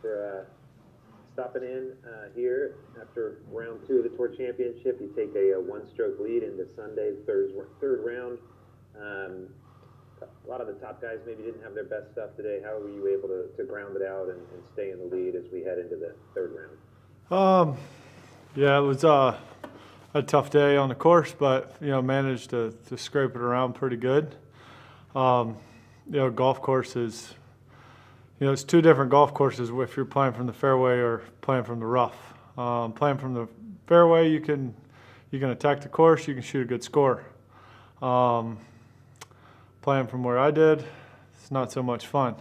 for stopping in here after round 2 of the Tour Championship. You take a one-stroke lead into Sunday's third round. A lot of the top guys maybe didn't have their best stuff today. How were you able to ground it out and stay in the lead as we head into the third round? Yeah, it was a tough day on the course, but managed to scrape it around pretty good. Golf courses, it's two different golf courses if you're playing from the fairway or playing from the rough. Playing from the fairway, you can attack the course, you can shoot a good score. Playing from where I did, it's not so much fun.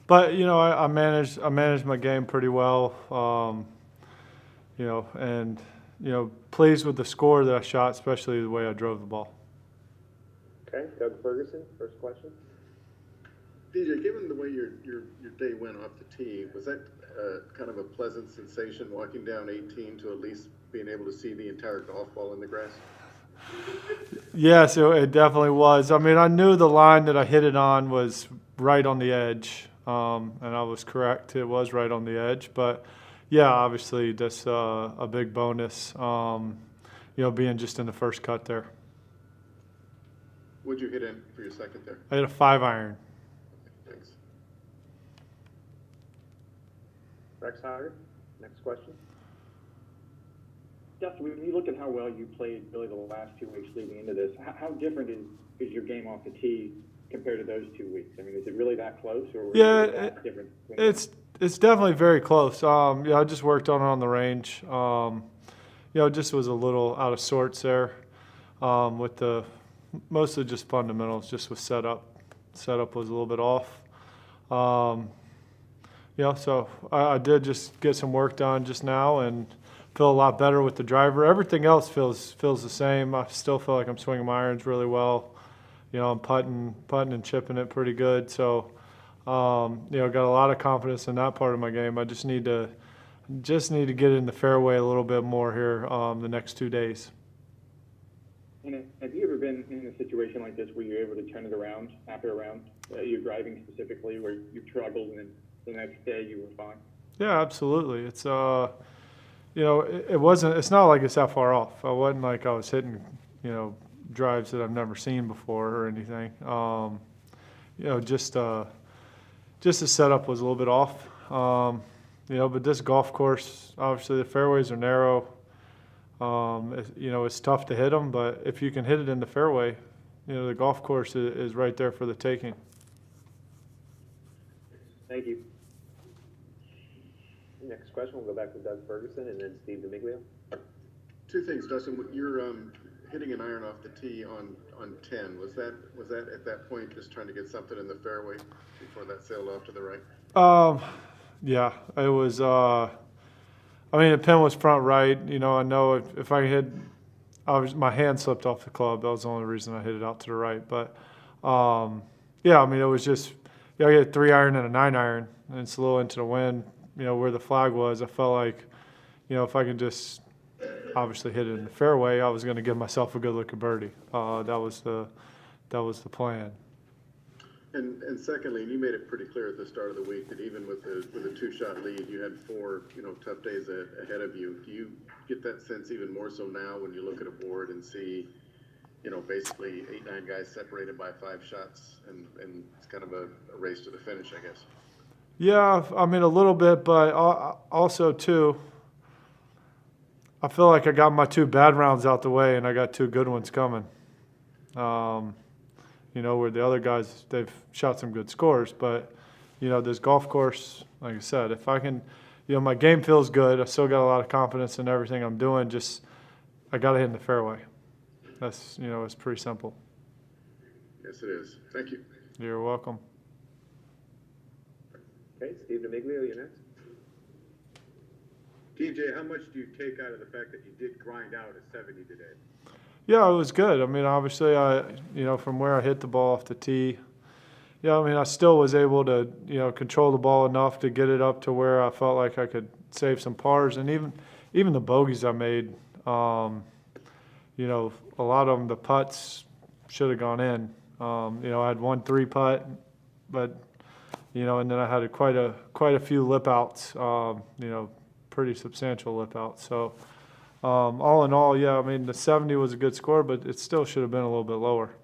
But I managed my game pretty well. And pleased with the score that I shot, especially the way I drove the ball. Okay, Doug Ferguson, first question. DJ, given the way your day went off the tee, was that kind of a pleasant sensation walking down 18 to at least being able to see the entire golf ball in the grass? Yes, it definitely was. I mean, I knew the line that I hit it on was right on the edge, and I was correct. It was right on the edge. But, yeah, obviously that's a big bonus, being just in the first cut there. What'd you hit in for your second there? I hit a 5-iron. Thanks. Rex Hogger, next question. Dustin, when you look at how well you played really the last 2 weeks leading into this, how different is your game off the tee compared to those 2 weeks? I mean, is it really that close, or yeah, is it that different? It's definitely very close. I just worked on the range. Just was a little out of sorts there with the mostly just fundamentals, just with setup. Setup was a little bit off. So I did just get some work done just now and feel a lot better with the driver. Everything else feels the same. I still feel like I'm swinging my irons really well. I'm putting and chipping it pretty good. So, got a lot of confidence in that part of my game. I just need to get in the fairway a little bit more here the next 2 days. And have you ever been in a situation like this where you're able to turn it around after a round? You're driving specifically where you struggled and then the next day you were fine? Yeah, absolutely. It's it's not like it's that far off. I wasn't like I was hitting, drives that I've never seen before or anything. Just the setup was a little bit off. But this golf course, obviously the fairways are narrow. It's tough to hit them, but if you can hit it in the fairway, the golf course is right there for the taking. Thank you. Next question, we'll go back to Doug Ferguson and then Steve DeMiglio. 2 things, Dustin. You're hitting an iron off the tee on 10. Was that at that point just trying to get something in the fairway before that sailed off to the right? Yeah, it was. The pin was front right. I know if I hit, my hand slipped off the club. That was the only reason I hit it out to the right. But it was just, I hit a 3-iron and a 9-iron, and it's a little into the wind. Where the flag was, I felt like, if I could just obviously hit it in the fairway, I was going to give myself a good look at birdie. That was the plan. And secondly, and you made it pretty clear at the start of the week that even with a 2-shot lead, you had 4 tough days ahead of you. Do you get that sense even more so now when you look at a board and see basically 8-9 guys separated by 5 shots, and it's kind of a race to the finish, I guess? Yeah, a little bit, but also too, I feel like I got my 2 bad rounds out the way and I got 2 good ones coming. Where the other guys, they've shot some good scores, but, this golf course, like I said, if I can, my game feels good. I still got a lot of confidence in everything I'm doing. Just, I got to hit in the fairway. That's, it's pretty simple. Yes, it is. Thank you. You're welcome. Okay, Steve DeMiglio, you're next. TJ, how much do you take out of the fact that you did grind out a 70 today? Yeah, it was good. Obviously, from where I hit the ball off the tee, I still was able to, control the ball enough to get it up to where I felt like I could save some pars. And even the bogeys I made, a lot of them, the putts should have gone in. I had 1 3-putt, but, and then I had quite a few lip outs, pretty substantial lip outs. So all in all, yeah, I mean the 70 was a good score, but it still should have been a little bit lower.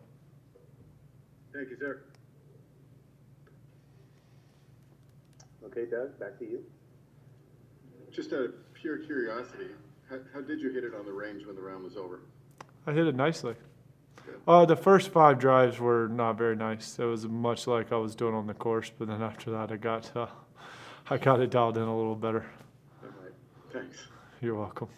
Thank you, sir. Okay, Doug, back to you. Just out of pure curiosity, how did you hit it on the range when the round was over? I hit it nicely. Good. The first 5 drives were not very nice. It was much like I was doing on the course, but then after that, I got it dialed in a little better. All right. Thanks. You're welcome.